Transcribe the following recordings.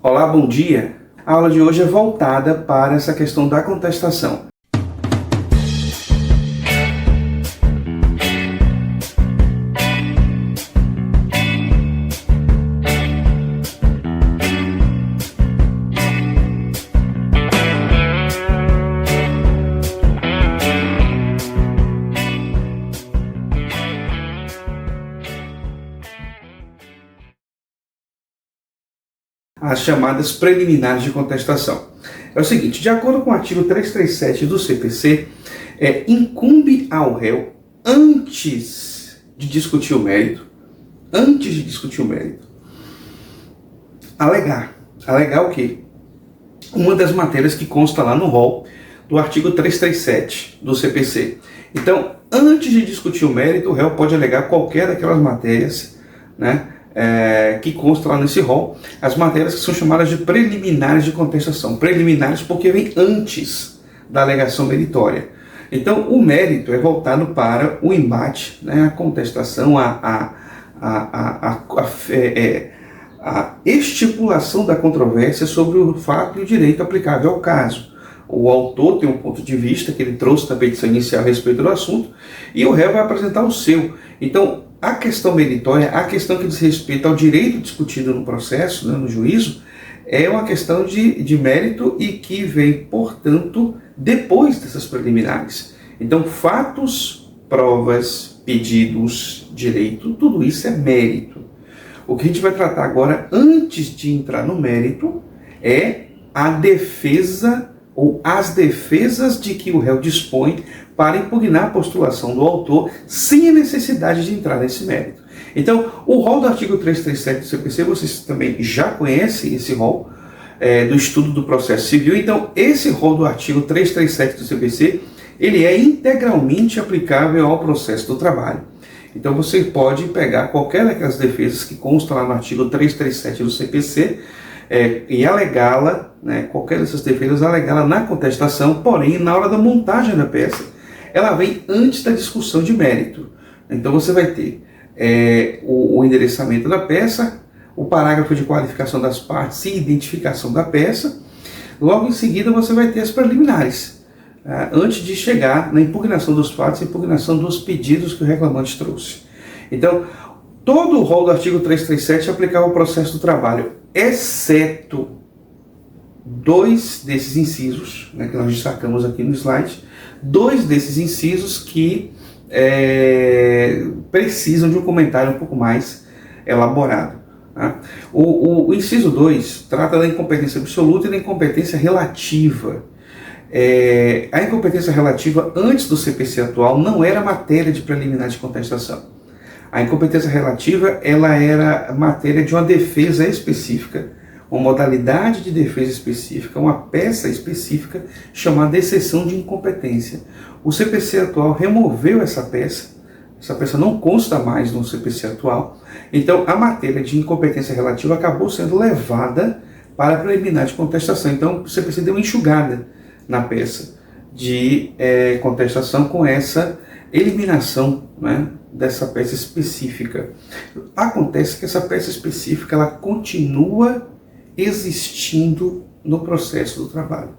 Olá, bom dia! A aula de hoje é voltada para essa questão da contestação. As chamadas preliminares de contestação. É o seguinte, de acordo com o artigo 337 do CPC, incumbe ao réu, antes de discutir o mérito, alegar o quê? Uma das matérias que consta lá no rol do artigo 337 do CPC. Então, antes de discutir o mérito, o réu pode alegar qualquer daquelas matérias, né? Que consta lá nesse rol, as matérias que são chamadas de preliminares de contestação. Preliminares porque vem antes da alegação meritória. Então, o mérito é voltado para o embate, né, a contestação, a estipulação da controvérsia sobre o fato e o direito aplicável ao caso. O autor tem um ponto de vista que ele trouxe na petição inicial a respeito do assunto e o réu vai apresentar o seu. Então, a questão meritória, a questão que diz respeito ao direito discutido no processo, né, no juízo, é uma questão de mérito e que vem, portanto, depois dessas preliminares. Então, fatos, provas, pedidos, direito, tudo isso é mérito. O que a gente vai tratar agora, antes de entrar no mérito, é a defesa ou as defesas de que o réu dispõe para impugnar a postulação do autor sem a necessidade de entrar nesse mérito. Então, o rol do artigo 337 do CPC, vocês também já conhecem esse rol do estudo do processo civil. Então, esse rol do artigo 337 do CPC, ele é integralmente aplicável ao processo do trabalho. Então, você pode pegar qualquer daquelas defesas que constam lá no artigo 337 do CPC, e alegá-la, né, qualquer dessas defesas, alegá-la na contestação, porém, na hora da montagem da peça, ela vem antes da discussão de mérito. Então, você vai ter o endereçamento da peça, o parágrafo de qualificação das partes e identificação da peça. Logo em seguida, você vai ter as preliminares, antes de chegar na impugnação dos fatos e impugnação dos pedidos que o reclamante trouxe. Então, todo o rol do artigo 337 é aplicável ao processo do trabalho, exceto dois desses incisos, né, que nós destacamos aqui no slide, dois desses incisos que precisam de um comentário um pouco mais elaborado. Tá? O inciso 2 trata da incompetência absoluta e da incompetência relativa. A incompetência relativa, antes do CPC atual, não era matéria de preliminar de contestação. A incompetência relativa, ela era matéria de uma defesa específica, uma modalidade de defesa específica, uma peça específica chamada exceção de incompetência. O CPC atual removeu essa peça não consta mais no CPC atual, então a matéria de incompetência relativa acabou sendo levada para a preliminar de contestação. Então o CPC deu uma enxugada na peça de contestação com essa eliminação, né, dessa peça específica. Acontece que essa peça específica ela continua existindo no processo do trabalho.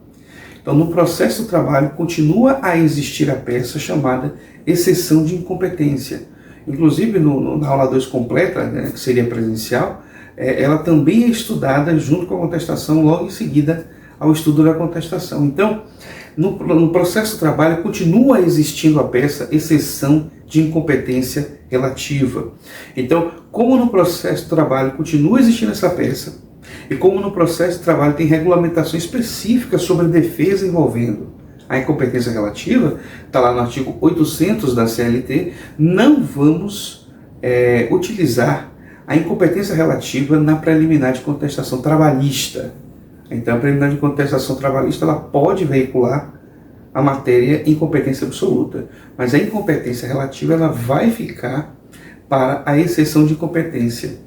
Então, no processo do trabalho continua a existir a peça chamada exceção de incompetência. Inclusive, na aula 2 completa, né, que seria presencial, ela também é estudada junto com a contestação, logo em seguida ao estudo da contestação. Então, no processo do trabalho continua existindo a peça exceção de incompetência relativa. Então, como no processo do trabalho continua existindo essa peça, e como no processo de trabalho tem regulamentação específica sobre a defesa envolvendo a incompetência relativa, está lá no artigo 800 da CLT, não vamos utilizar a incompetência relativa na preliminar de contestação trabalhista. Então, a preliminar de contestação trabalhista ela pode veicular a matéria incompetência absoluta, mas a incompetência relativa ela vai ficar para a exceção de incompetência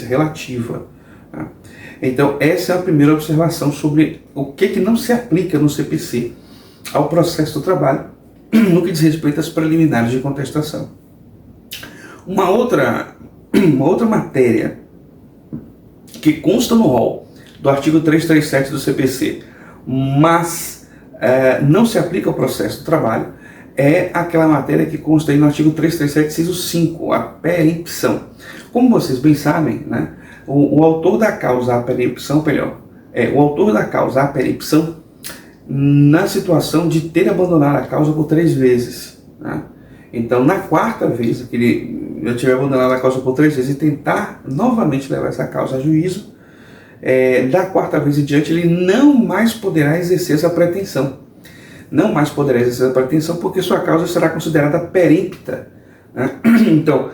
relativa. Tá? Então, essa é a primeira observação sobre o que não se aplica no CPC ao processo do trabalho, no que diz respeito às preliminares de contestação. Uma outra matéria que consta no rol do artigo 337 do CPC, mas não se aplica ao processo do trabalho, é aquela matéria que consta aí no artigo 337, inciso 5, a perempção. Como vocês bem sabem, né, o autor da causa à perempção, o autor da causa à perempção, na situação de ter abandonado a causa por 3 vezes. Né? Então, na quarta vez que ele já tiver abandonado a causa por 3 vezes e tentar novamente levar essa causa a juízo, da quarta vez em diante ele não mais poderá exercer essa pretensão. Não mais poderá exercer essa pretensão porque sua causa será considerada perempta. Né? Então,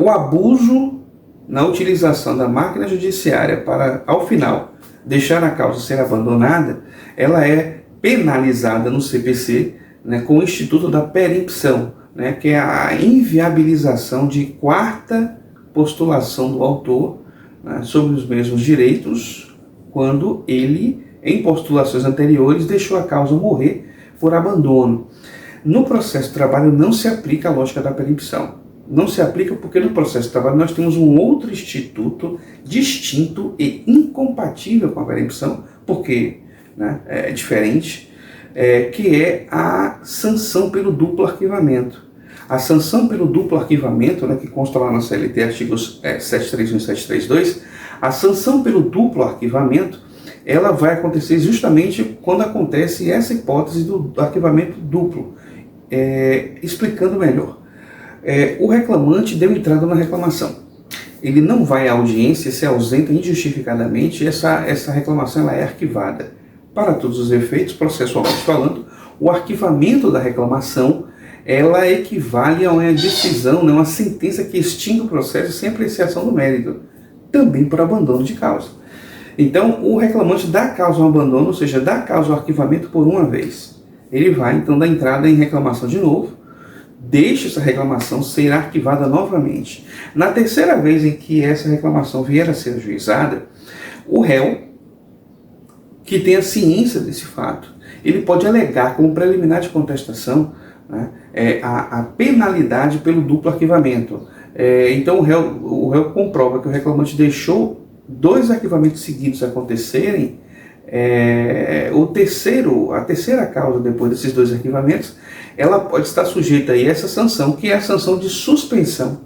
o abuso na utilização da máquina judiciária para, ao final, deixar a causa ser abandonada, ela é penalizada no CPC, né, com o Instituto da Perempção, né, que é a inviabilização de quarta postulação do autor, né, sobre os mesmos direitos, quando ele, em postulações anteriores, deixou a causa morrer por abandono. No processo de trabalho não se aplica a lógica da perempção. Não se aplica porque no processo de trabalho nós temos um outro instituto distinto e incompatível com a perempção, porque, né, é diferente, que é a sanção pelo duplo arquivamento. A sanção pelo duplo arquivamento, né, que consta lá na CLT, artigos 731 e 732, a sanção pelo duplo arquivamento, ela vai acontecer justamente quando acontece essa hipótese do arquivamento duplo. Explicando melhor. O reclamante deu entrada na reclamação. Ele não vai à audiência, se ausenta injustificadamente, essa reclamação ela é arquivada. Para todos os efeitos, processualmente falando, o arquivamento da reclamação ela equivale a uma decisão, uma sentença que extingue o processo sem apreciação do mérito, também por abandono de causa. Então, o reclamante dá causa ao abandono, ou seja, dá causa ao arquivamento por uma vez. Ele vai, então, dar entrada em reclamação de novo, deixa essa reclamação ser arquivada novamente. Na terceira vez em que essa reclamação vier a ser ajuizada, o réu, que tenha ciência desse fato, ele pode alegar como preliminar de contestação, né, a penalidade pelo duplo arquivamento. Então, o réu comprova que o reclamante deixou 2 arquivamentos seguidos acontecerem, a terceira causa depois desses 2 arquivamentos, ela pode estar sujeita a essa sanção, que é a sanção de suspensão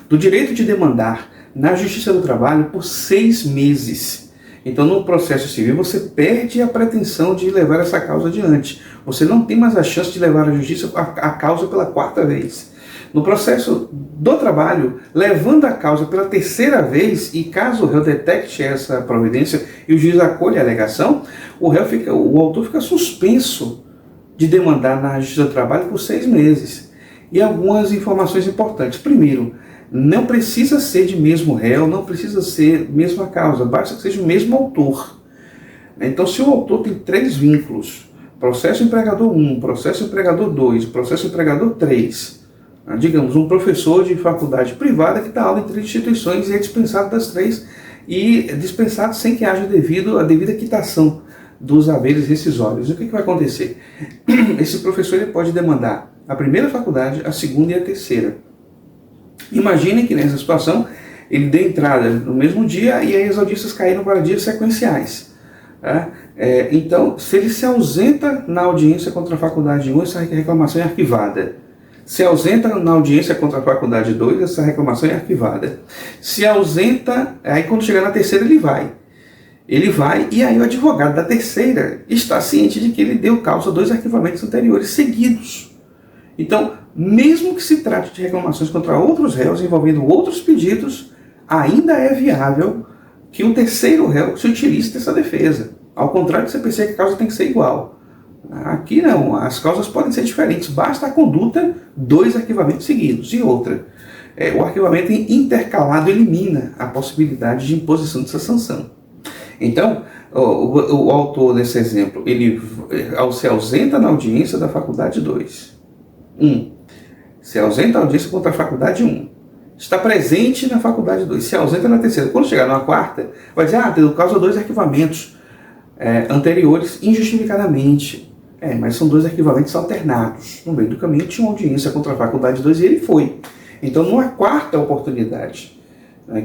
do direito de demandar na Justiça do Trabalho por 6 meses. Então, no processo civil, você perde a pretensão de levar essa causa adiante. Você não tem mais a chance de levar à Justiça a causa pela 4ª vez. No processo do trabalho, levando a causa pela 3ª vez, e caso o réu detecte essa providência e o juiz acolha a alegação, o autor fica suspenso de demandar na Justiça do Trabalho por 6 meses. E algumas informações importantes. Primeiro, não precisa ser de mesmo réu, não precisa ser mesma causa, basta que seja o mesmo autor. Então, se o autor tem 3 vínculos, processo empregador 1, processo empregador 2, processo empregador 3, digamos, um professor de faculdade privada que dá aula em 3 instituições e é dispensado das 3 e dispensado sem que haja a devida quitação dos haveres rescisórios. O que vai acontecer? Esse professor ele pode demandar a primeira faculdade, a segunda e a terceira. Imaginem que nessa situação ele dê entrada no mesmo dia e aí as audiências caíram para dias sequenciais. Tá? Então, se ele se ausenta na audiência contra a faculdade 1, essa reclamação é arquivada. Se ausenta na audiência contra a faculdade 2, essa reclamação é arquivada. Se ausenta, aí quando chegar na terceira ele vai. Ele vai e aí o advogado da terceira está ciente de que ele deu causa a 2 arquivamentos anteriores seguidos. Então, mesmo que se trate de reclamações contra outros réus envolvendo outros pedidos, ainda é viável que o terceiro réu se utilize dessa defesa. Ao contrário do CPC, que a causa tem que ser igual. Aqui não, as causas podem ser diferentes, basta a conduta 2 arquivamentos seguidos. E outra, o arquivamento intercalado elimina a possibilidade de imposição dessa sanção. Então, o autor desse exemplo, ele se ausenta na audiência da faculdade 2. Se ausenta na audiência contra a faculdade 1. Está presente na faculdade 2, se ausenta na terceira. Quando chegar na quarta, vai dizer, deu causa 2 arquivamentos anteriores injustificadamente. Mas são 2 arquivamentos alternados. No meio do caminho tinha uma audiência contra a faculdade 2 e ele foi. Então, numa quarta oportunidade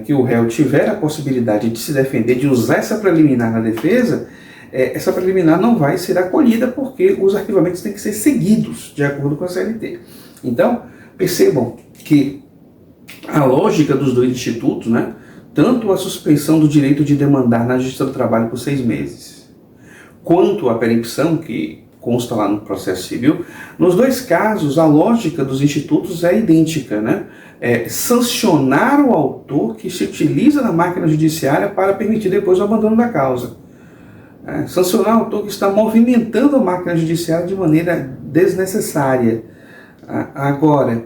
que o réu tiver a possibilidade de se defender, de usar essa preliminar na defesa, essa preliminar não vai ser acolhida porque os arquivamentos têm que ser seguidos de acordo com a CLT. Então, percebam que a lógica dos dois institutos, né, tanto a suspensão do direito de demandar na Justiça do Trabalho por 6 meses, quanto a perempção, que consta lá no processo civil, nos dois casos a lógica dos institutos é idêntica, né? Sancionar o autor que se utiliza na máquina judiciária para permitir depois o abandono da causa. Sancionar o autor que está movimentando a máquina judiciária de maneira desnecessária. Agora,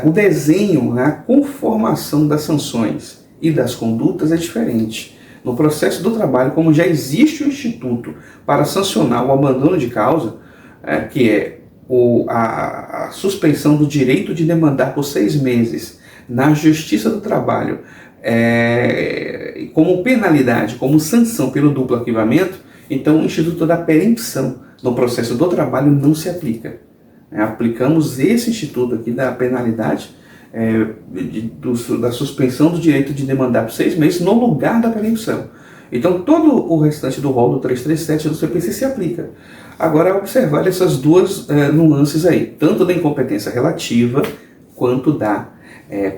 o desenho, a conformação das sanções e das condutas é diferente. No processo do trabalho, como já existe o instituto para sancionar o abandono de causa, que é a suspensão do direito de demandar por 6 meses na Justiça do Trabalho, como penalidade, como sanção pelo duplo arquivamento, então o instituto da perempção no processo do trabalho não se aplica. Aplicamos esse instituto aqui da penalidade, da suspensão do direito de demandar por 6 meses no lugar da perempção. Então todo o restante do rol do 337 do CPC se aplica. Agora, observar essas duas nuances aí, tanto da incompetência relativa quanto da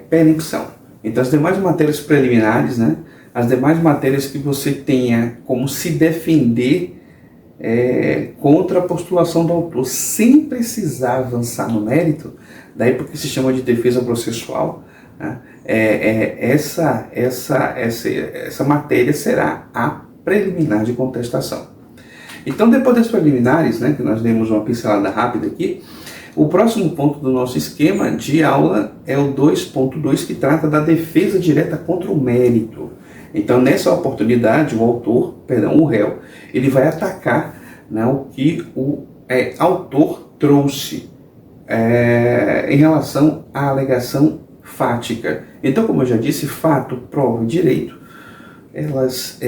perempção. Então as demais matérias preliminares, né, as demais matérias que você tenha como se defender contra a postulação do autor sem precisar avançar no mérito, daí porque se chama de defesa processual, né? Essa matéria será a preliminar de contestação. Então, depois das preliminares, né, que nós demos uma pincelada rápida aqui, o próximo ponto do nosso esquema de aula é o 2.2, que trata da defesa direta contra o mérito. Então, nessa oportunidade, o réu, ele vai atacar, né, o que o autor trouxe em relação à alegação fática. Então, como eu já disse, fato, prova e direito, elas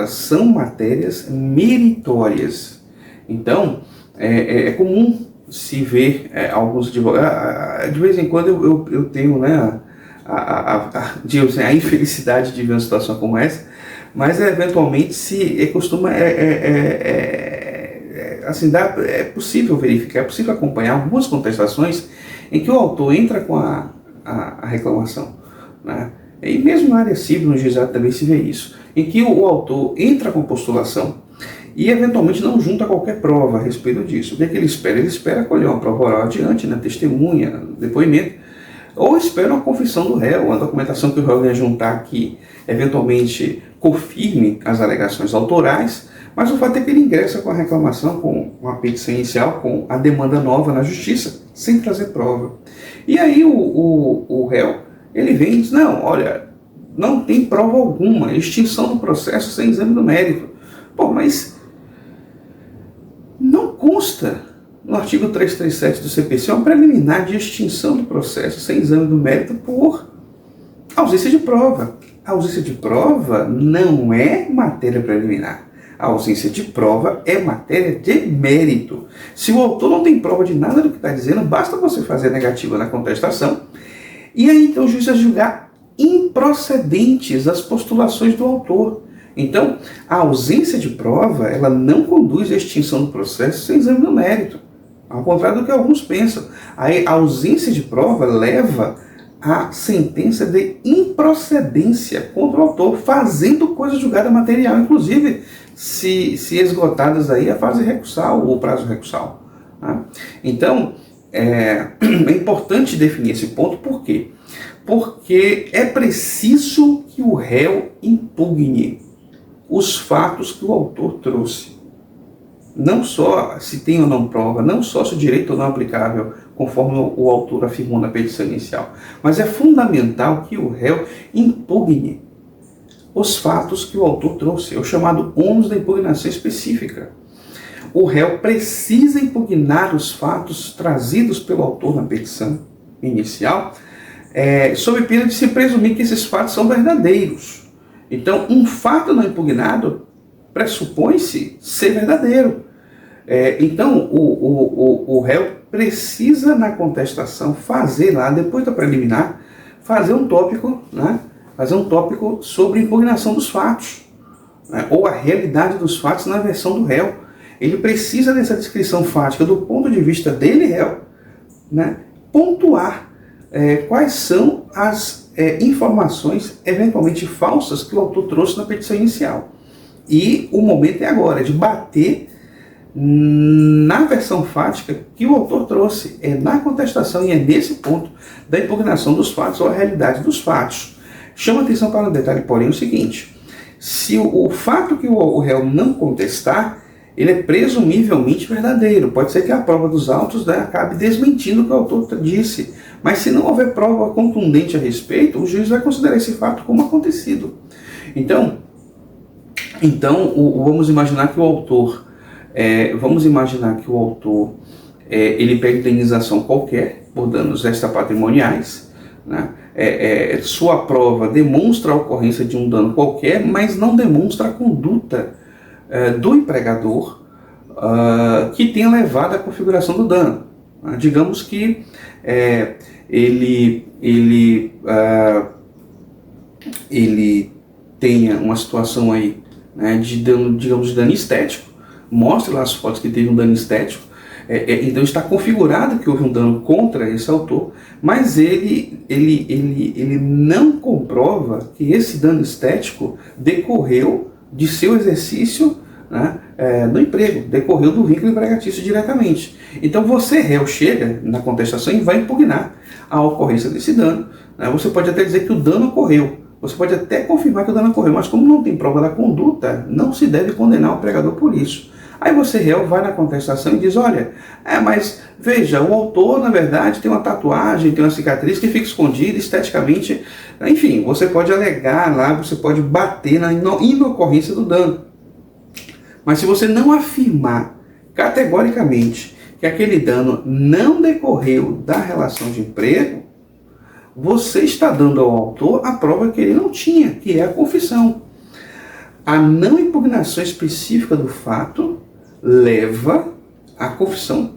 são matérias meritórias. Então, é comum se ver alguns advogados, de vez em quando eu tenho, né, a infelicidade de ver uma situação como essa, mas eventualmente assim, é possível verificar, é possível acompanhar algumas contestações em que o autor entra com a reclamação, né? E mesmo na área civil, no juizado também se vê isso, em que o autor entra com postulação e eventualmente não junta qualquer prova a respeito disso. O que é que ele espera? Ele espera colher uma prova oral adiante, na testemunha, no depoimento, ou espera uma confissão do réu, uma documentação que o réu venha juntar que eventualmente confirme as alegações autorais, mas o fato é que ele ingressa com a reclamação, com uma petição inicial, com a demanda nova na justiça, sem trazer prova. E aí o réu, ele vem e diz, não, olha, não tem prova alguma, extinção do processo sem exame do mérito. Pô, mas não consta no artigo 337 do CPC uma preliminar de extinção do processo sem exame do mérito por ausência de prova. A ausência de prova não é matéria preliminar. A ausência de prova é matéria de mérito. Se o autor não tem prova de nada do que está dizendo, basta você fazer a negativa na contestação e aí então o juiz vai julgar improcedentes as postulações do autor. Então, a ausência de prova, ela não conduz à extinção do processo sem exame do mérito. Ao contrário do que alguns pensam. A ausência de prova leva à sentença de improcedência contra o autor, fazendo coisa julgada material, inclusive se esgotadas aí a fase recursal ou o prazo recursal. Tá? Então, é importante definir esse ponto, por quê? Porque é preciso que o réu impugne os fatos que o autor trouxe. Não só se tem ou não prova, não só se o direito ou não é aplicável, conforme o autor afirmou na petição inicial, mas é fundamental que o réu impugne os fatos que o autor trouxe, é o chamado ônus da impugnação específica. O réu precisa impugnar os fatos trazidos pelo autor na petição inicial, sob pena de se presumir que esses fatos são verdadeiros. Então, um fato não impugnado pressupõe-se ser verdadeiro. Então, o réu precisa, na contestação, fazer lá, depois da preliminar, fazer um tópico, né? Fazer um tópico sobre impugnação dos fatos, né? Ou a realidade dos fatos na versão do réu. Ele precisa dessa descrição fática do ponto de vista dele, réu, né? Pontuar quais são as informações eventualmente falsas que o autor trouxe na petição inicial. E o momento é agora, de bater na versão fática que o autor trouxe, na contestação, e é nesse ponto da impugnação dos fatos ou a realidade dos fatos. Chama atenção para um detalhe, porém, o seguinte: se o fato que o réu não contestar, ele é presumivelmente verdadeiro. Pode ser que a prova dos autos, né, acabe desmentindo o que o autor disse, mas se não houver prova contundente a respeito, o juiz vai considerar esse fato como acontecido. Então vamos imaginar que o autor ele pede indenização qualquer por danos extrapatrimoniais, né? Sua prova demonstra a ocorrência de um dano qualquer, mas não demonstra a conduta do empregador que tenha levado à configuração do dano. Digamos que ele tenha uma situação aí, né, de dano, digamos, de dano estético, mostra lá as fotos que teve um dano estético, então está configurado que houve um dano contra esse autor, mas ele não comprova que esse dano estético decorreu de seu exercício, né, no emprego, decorreu do vínculo empregatício diretamente. Então você, réu, chega na contestação e vai impugnar a ocorrência desse dano, né? Você pode até dizer que o dano ocorreu, você pode até confirmar que o dano ocorreu, mas como não tem prova da conduta, não se deve condenar o empregador por isso. Aí você, réu, vai na contestação e diz: olha, mas veja, o autor, na verdade, tem uma tatuagem, tem uma cicatriz que fica escondida esteticamente. Enfim, você pode alegar lá, você pode bater na inocorrência do dano. Mas se você não afirmar categoricamente que aquele dano não decorreu da relação de emprego, você está dando ao autor a prova que ele não tinha, que é a confissão. A não impugnação específica do fato leva à confissão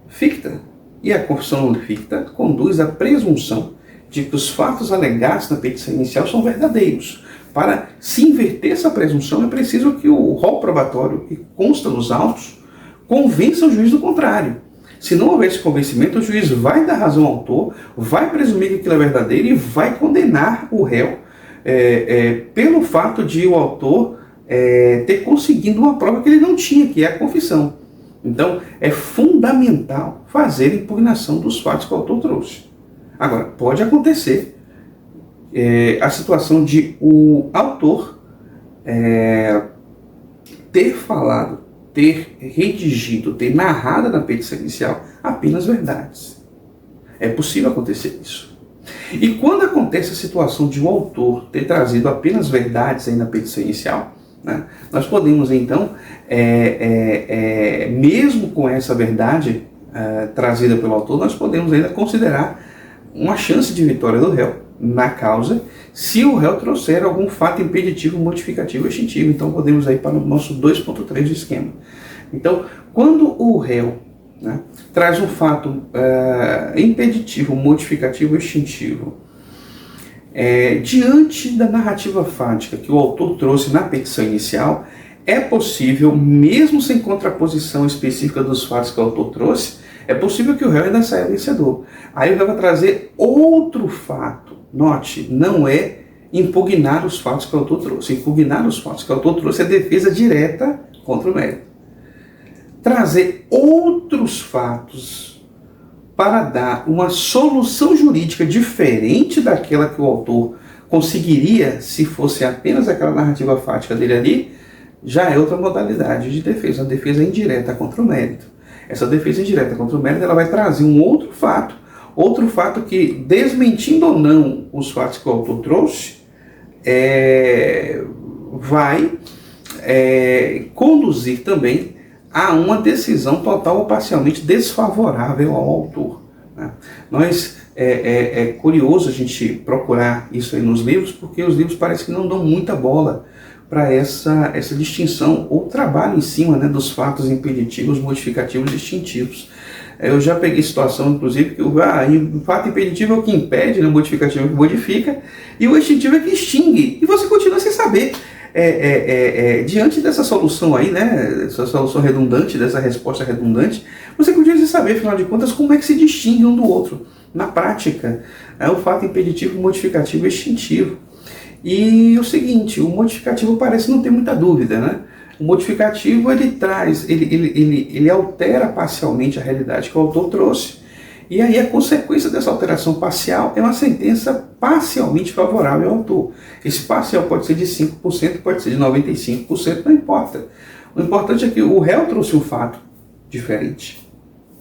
ficta. E a confissão ficta conduz à presunção de que os fatos alegados na petição inicial são verdadeiros. Para se inverter essa presunção, é preciso que o rol probatório que consta nos autos convença o juiz do contrário. Se não houver esse convencimento, o juiz vai dar razão ao autor, vai presumir que aquilo é verdadeiro e vai condenar o réu pelo fato de o autor ter conseguido uma prova que ele não tinha, que é a confissão. Então, é fundamental fazer a impugnação dos fatos que o autor trouxe. Agora, pode acontecer a situação de o autor ter falado, ter redigido, ter narrado na petição inicial apenas verdades. É possível acontecer isso. E quando acontece a situação de o autor ter trazido apenas verdades aí na petição inicial, né, nós podemos então, mesmo com essa verdade trazida pelo autor, nós podemos ainda considerar uma chance de vitória do réu na causa, se o réu trouxer algum fato impeditivo, modificativo ou extintivo. Então podemos ir para o nosso 2.3 do esquema. Então, quando o réu, né, traz um fato impeditivo, modificativo ou extintivo, diante da narrativa fática que o autor trouxe na petição inicial, é possível, mesmo sem contraposição específica dos fatos que o autor trouxe, é possível que o réu ainda saia vencedor. Aí o réu vai trazer outro fato. Note, não é impugnar os fatos que o autor trouxe. Impugnar os fatos que o autor trouxe é defesa direta contra o mérito. Trazer outros fatos para dar uma solução jurídica diferente daquela que o autor conseguiria se fosse apenas aquela narrativa fática dele ali, já é outra modalidade de defesa, a defesa indireta contra o mérito. Essa defesa indireta contra o mérito, ela vai trazer um outro fato que, desmentindo ou não os fatos que o autor trouxe, vai conduzir também a uma decisão total ou parcialmente desfavorável ao autor, né? É curioso a gente procurar isso aí nos livros, porque os livros parece que não dão muita bola para essa distinção ou trabalho em cima, né, dos fatos impeditivos, modificativos e extintivos. Eu já peguei situação, inclusive, que o fato impeditivo é o que impede, né? O modificativo é o que modifica, e o extintivo é que extingue, e você continua sem saber. Diante dessa solução aí, né, essa solução redundante, dessa resposta redundante, você continua sem saber, afinal de contas, como é que se distingue um do outro. Na prática, é o fato impeditivo, modificativo e extintivo. E o seguinte, o modificativo parece não ter muita dúvida, né? O modificativo, ele altera parcialmente a realidade que o autor trouxe. E aí a consequência dessa alteração parcial é uma sentença parcialmente favorável ao autor. Esse parcial pode ser de 5%, pode ser de 95%, não importa. O importante é que o réu trouxe um fato diferente,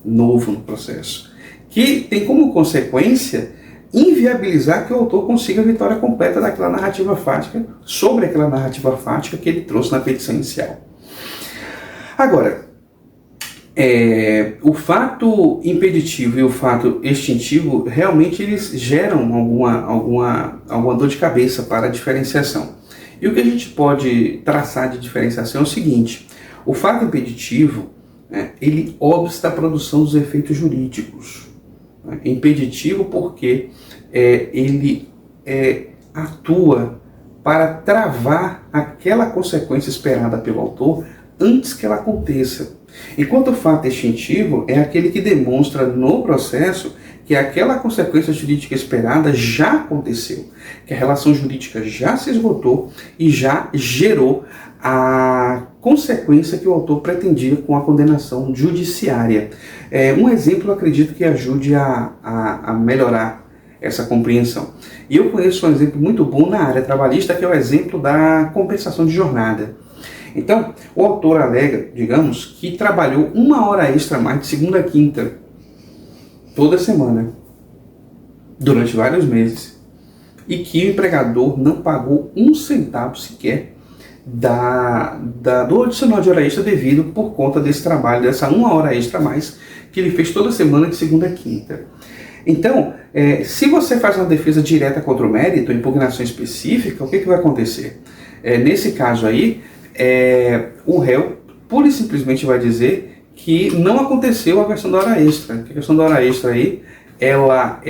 novo no processo, que tem como consequência inviabilizar que o autor consiga a vitória completa daquela narrativa fática, sobre aquela narrativa fática que ele trouxe na petição inicial. Agora, o fato impeditivo e o fato extintivo, realmente eles geram alguma dor de cabeça para a diferenciação. E o que a gente pode traçar de diferenciação é o seguinte: o fato impeditivo, ele obsta a produção dos efeitos jurídicos. Impeditivo porque ele atua para travar aquela consequência esperada pelo autor antes que ela aconteça. Enquanto o fato extintivo é aquele que demonstra no processo que aquela consequência jurídica esperada já aconteceu, que a relação jurídica já se esgotou e já gerou a consequência que o autor pretendia com a condenação judiciária. Um exemplo, eu acredito que ajude a melhorar essa compreensão. E eu conheço um exemplo muito bom na área trabalhista, que é o exemplo da compensação de jornada. Então, o autor alega, digamos, que trabalhou 1 hora extra a mais de segunda a quinta, toda semana, durante vários meses, e que o empregador não pagou 1 centavo sequer do adicional de hora extra devido por conta desse trabalho, dessa 1 hora extra a mais que ele fez toda semana de segunda a quinta. Então, se você faz uma defesa direta contra o mérito, impugnação específica, o que vai acontecer? Nesse caso aí, o réu pura e simplesmente vai dizer que não aconteceu a versão da hora extra. Que a questão da hora extra aí, ela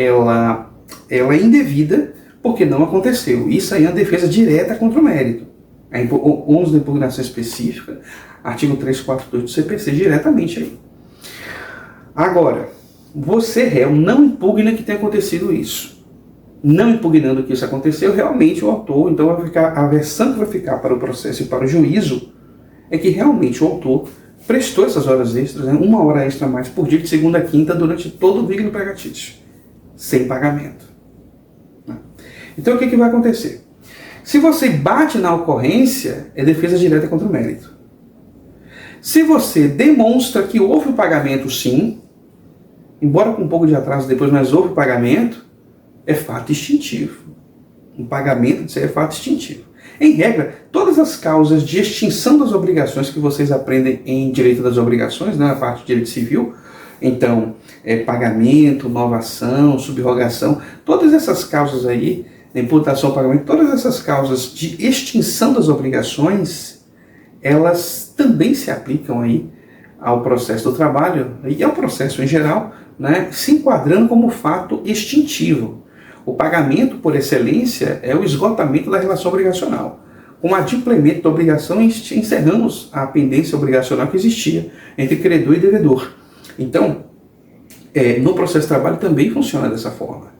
é indevida porque não aconteceu. Isso aí é uma defesa direta contra o mérito. 11 da impugnação específica, artigo 342 do CPC, diretamente aí. Agora, você, réu, não impugna que tenha acontecido isso. Não impugnando que isso aconteceu, realmente o autor, então vai ficar, a versão que vai ficar para o processo e para o juízo é que realmente o autor prestou essas horas extras, 1 hora extra a mais por dia de segunda a quinta durante todo o vigno empregatício, sem pagamento. Então o que vai acontecer? Se você bate na ocorrência, é defesa direta contra o mérito. Se você demonstra que houve o pagamento, sim, embora com um pouco de atraso depois, mas houve o pagamento, é fato extintivo. Um pagamento disso é fato extintivo. Em regra, todas as causas de extinção das obrigações que vocês aprendem em direito das obrigações, na parte de direito civil, então, pagamento, novação, subrogação, todas essas causas aí, imputação, pagamento, todas essas causas de extinção das obrigações, elas também se aplicam aí ao processo do trabalho e ao processo em geral, né, se enquadrando como fato extintivo. O pagamento, por excelência, é o esgotamento da relação obrigacional. Com o adimplemento da obrigação, encerramos a pendência obrigacional que existia entre credor e devedor. Então, no processo de trabalho também funciona dessa forma.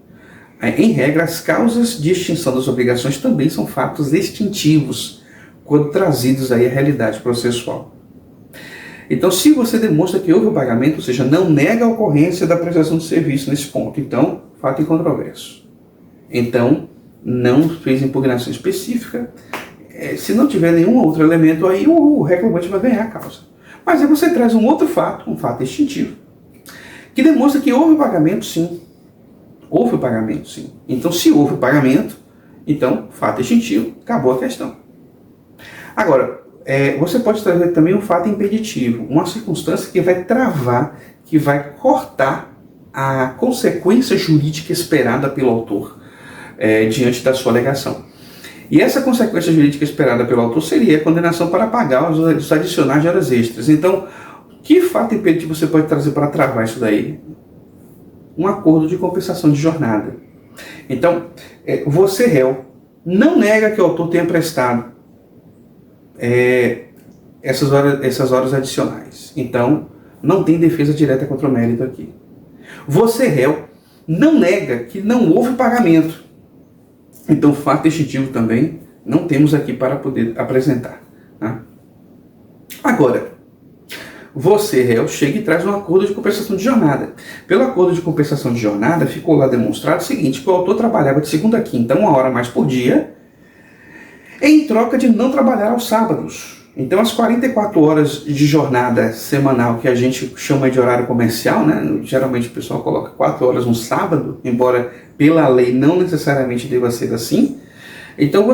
Em regra, as causas de extinção das obrigações também são fatos extintivos, quando trazidos aí à realidade processual. Então, se você demonstra que houve o pagamento, ou seja, não nega a ocorrência da prestação de serviço nesse ponto, então, fato incontroverso. Então, não fez impugnação específica. Se não tiver nenhum outro elemento aí, o reclamante vai ganhar a causa. Mas aí você traz um outro fato, um fato extintivo, que demonstra que houve o pagamento, sim. Houve o pagamento, sim. Então, se houve o pagamento, então, fato extintivo, acabou a questão. Agora, você pode trazer também um fato impeditivo, uma circunstância que vai travar, que vai cortar a consequência jurídica esperada pelo autor diante da sua alegação. E essa consequência jurídica esperada pelo autor seria a condenação para pagar os adicionais de horas extras. Então, Que fato impeditivo você pode trazer para travar isso daí? Um acordo de compensação de jornada. Então, você, réu, não nega que o autor tenha prestado essas horas adicionais. Então, não tem defesa direta contra o mérito aqui. Você, réu, não nega que não houve pagamento. Então, fato extintivo também não temos aqui para poder apresentar. Tá? Agora, você, réu, chega e traz um acordo de compensação de jornada. Pelo acordo de compensação de jornada, ficou lá demonstrado o seguinte, que o autor trabalhava de segunda a quinta, 1 hora mais por dia, em troca de não trabalhar aos sábados. Então, as 44 horas de jornada semanal, que a gente chama de horário comercial, né? Geralmente o pessoal coloca 4 horas no sábado, embora pela lei não necessariamente deva ser assim. Então,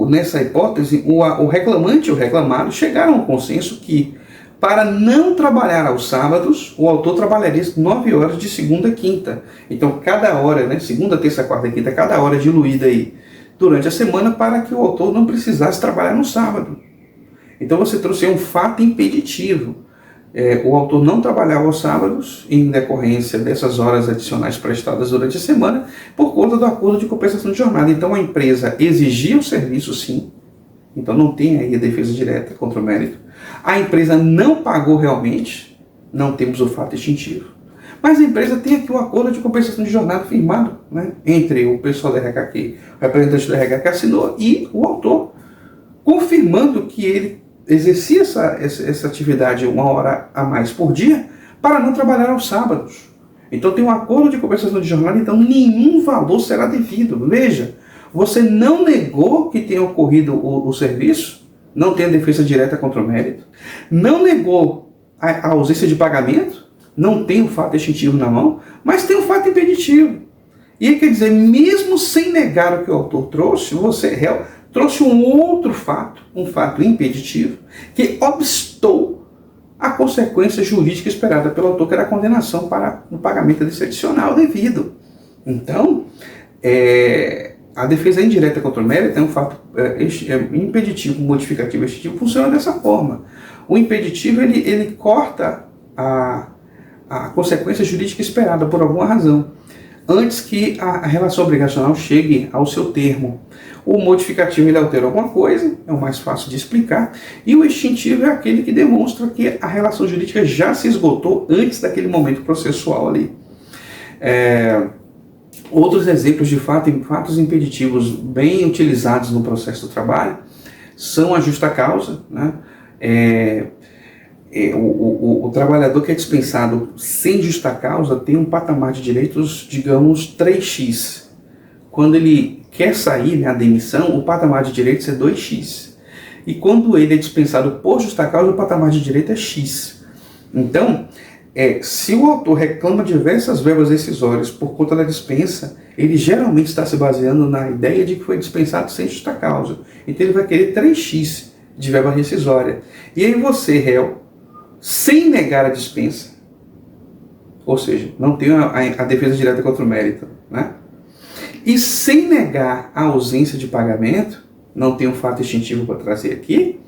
nessa hipótese, o reclamante e o reclamado chegaram ao consenso que, para não trabalhar aos sábados, o autor trabalharia 9 horas de segunda a quinta. Então, cada hora, né? Segunda, terça, quarta e quinta, cada hora diluída aí durante a semana para que o autor não precisasse trabalhar no sábado. Então você trouxe um fato impeditivo. O autor não trabalhava aos sábados em decorrência dessas horas adicionais prestadas durante a semana por conta do acordo de compensação de jornada. Então a empresa exigia o serviço, sim. Então não tem aí a defesa direta contra o mérito. A empresa não pagou realmente, não temos o fato extintivo. Mas a empresa tem aqui o acordo de compensação de jornada firmado, né, entre o pessoal da RH, o representante da RH que assinou, e o autor, confirmando que ele exercia essa atividade 1 hora a mais por dia para não trabalhar aos sábados. Então tem um acordo de compensação de jornada, então nenhum valor será devido. Veja, você não negou que tenha ocorrido o serviço, não tem a defesa direta contra o mérito, não negou a ausência de pagamento, não tem o fato extintivo na mão, mas tem o fato impeditivo. E aí, quer dizer, mesmo sem negar o que o autor trouxe, você, réu, trouxe um outro fato, um fato impeditivo, que obstou a consequência jurídica esperada pelo autor, que era a condenação para o pagamento desse adicional devido. Então, a defesa indireta contra o mérito é um fato impeditivo, modificativo, extintivo, funciona dessa forma. O impeditivo, ele corta a consequência jurídica esperada por alguma razão, antes que a relação obrigacional chegue ao seu termo. O modificativo, ele altera alguma coisa, é o mais fácil de explicar, e o extintivo é aquele que demonstra que a relação jurídica já se esgotou antes daquele momento processual ali. Outros exemplos de fatos impeditivos bem utilizados no processo do trabalho são a justa causa, né? O trabalhador que é dispensado sem justa causa tem um patamar de direitos, digamos, 3x. Quando ele quer sair, né, a demissão, o patamar de direitos é 2x. E quando ele é dispensado por justa causa, o patamar de direito é x. Então, se o autor reclama diversas verbas rescisórias por conta da dispensa, ele geralmente está se baseando na ideia de que foi dispensado sem justa causa. Então ele vai querer 3x de verba rescisória. E aí você, réu, sem negar a dispensa, ou seja, não tem a defesa direta contra o mérito, né? E sem negar a ausência de pagamento, não tem um fato extintivo para trazer aqui,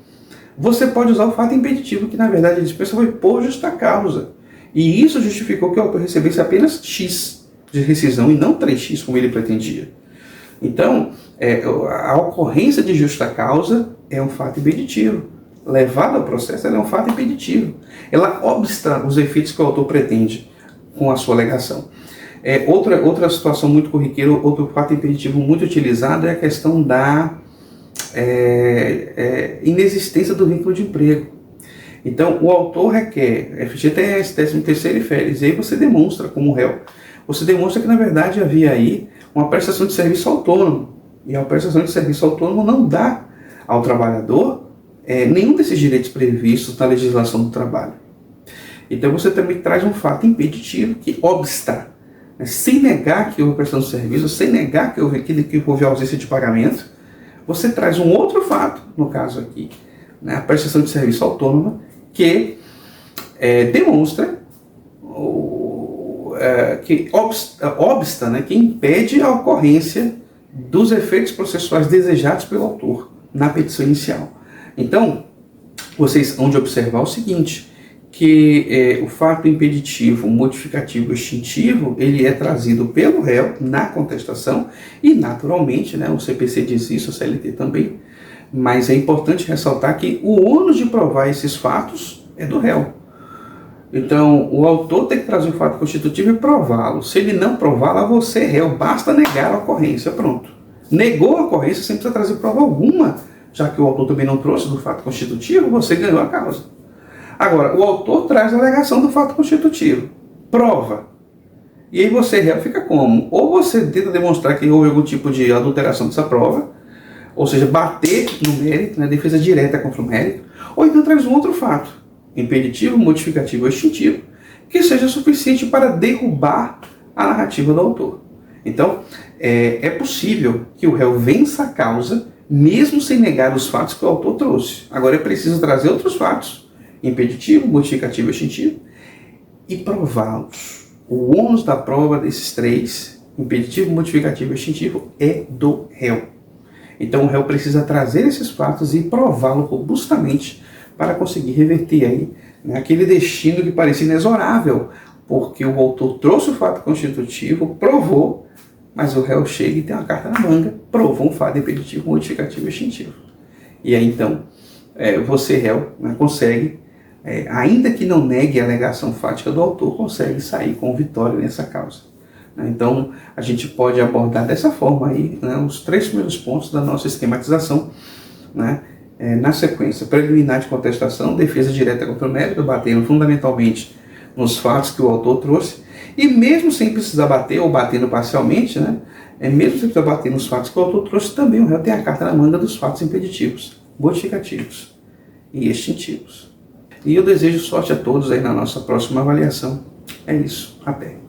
você pode usar o fato impeditivo, que na verdade a dispensa foi por justa causa. E isso justificou que o autor recebesse apenas x de rescisão e não 3x, como ele pretendia. Então, a ocorrência de justa causa é um fato impeditivo. Levado ao processo, ela é um fato impeditivo. Ela obsta os efeitos que o autor pretende com a sua alegação. Outra situação muito corriqueira, outro fato impeditivo muito utilizado é a questão da inexistência do vínculo de emprego. Então, o autor requer FGTS, 13º e férias, e aí você demonstra como réu. Você demonstra que, na verdade, havia aí uma prestação de serviço autônomo. E a prestação de serviço autônomo não dá ao trabalhador nenhum desses direitos previstos na legislação do trabalho. Então você também traz um fato impeditivo que obsta, né, sem negar que houve prestação de serviço, sem negar que houve ausência de pagamento, você traz um outro fato, no caso aqui, né, a prestação de serviço autônoma, que demonstra que obsta, né, que impede a ocorrência dos efeitos processuais desejados pelo autor na petição inicial. Então, vocês hão de observar o seguinte, que o fato impeditivo, modificativo, extintivo, ele é trazido pelo réu na contestação e, naturalmente, né, o CPC diz isso, o CLT também, mas é importante ressaltar que o ônus de provar esses fatos é do réu. Então, o autor tem que trazer um fato constitutivo e prová-lo. Se ele não prová-lo, você, réu, basta negar a ocorrência, pronto. Negou a ocorrência sem precisar trazer prova alguma, já que o autor também não trouxe do fato constitutivo, você ganhou a causa. Agora, o autor traz a alegação do fato constitutivo, prova. E aí você, réu, fica como? Ou você tenta demonstrar que houve algum tipo de adulteração dessa prova, ou seja, bater no mérito, né, defesa direta contra o mérito, ou então traz um outro fato, impeditivo, modificativo ou extintivo, que seja suficiente para derrubar a narrativa do autor. Então, é possível que o réu vença a causa, mesmo sem negar os fatos que o autor trouxe. Agora é preciso trazer outros fatos, impeditivo, modificativo e extintivo, e prová-los. O ônus da prova desses três, impeditivo, modificativo e extintivo, é do réu. Então o réu precisa trazer esses fatos e prová-lo robustamente para conseguir reverter aí, né, aquele destino que parecia inexorável, porque o autor trouxe o fato constitutivo, provou, mas o réu chega e tem uma carta na manga, provou um fato impeditivo, modificativo e extintivo. E aí então, você, réu, né, consegue, ainda que não negue a alegação fática do autor, consegue sair com vitória nessa causa. Então, a gente pode abordar dessa forma aí, né, os 3 primeiros pontos da nossa esquematização, né, na sequência: preliminar de contestação, defesa direta contra o mérito, batendo fundamentalmente nos fatos que o autor trouxe, e mesmo sem precisar bater, ou batendo parcialmente, né, mesmo sem precisar bater nos fatos que o autor trouxe, também o réu tem a carta na manga dos fatos impeditivos, modificativos e extintivos. E eu desejo sorte a todos aí na nossa próxima avaliação. É isso, até.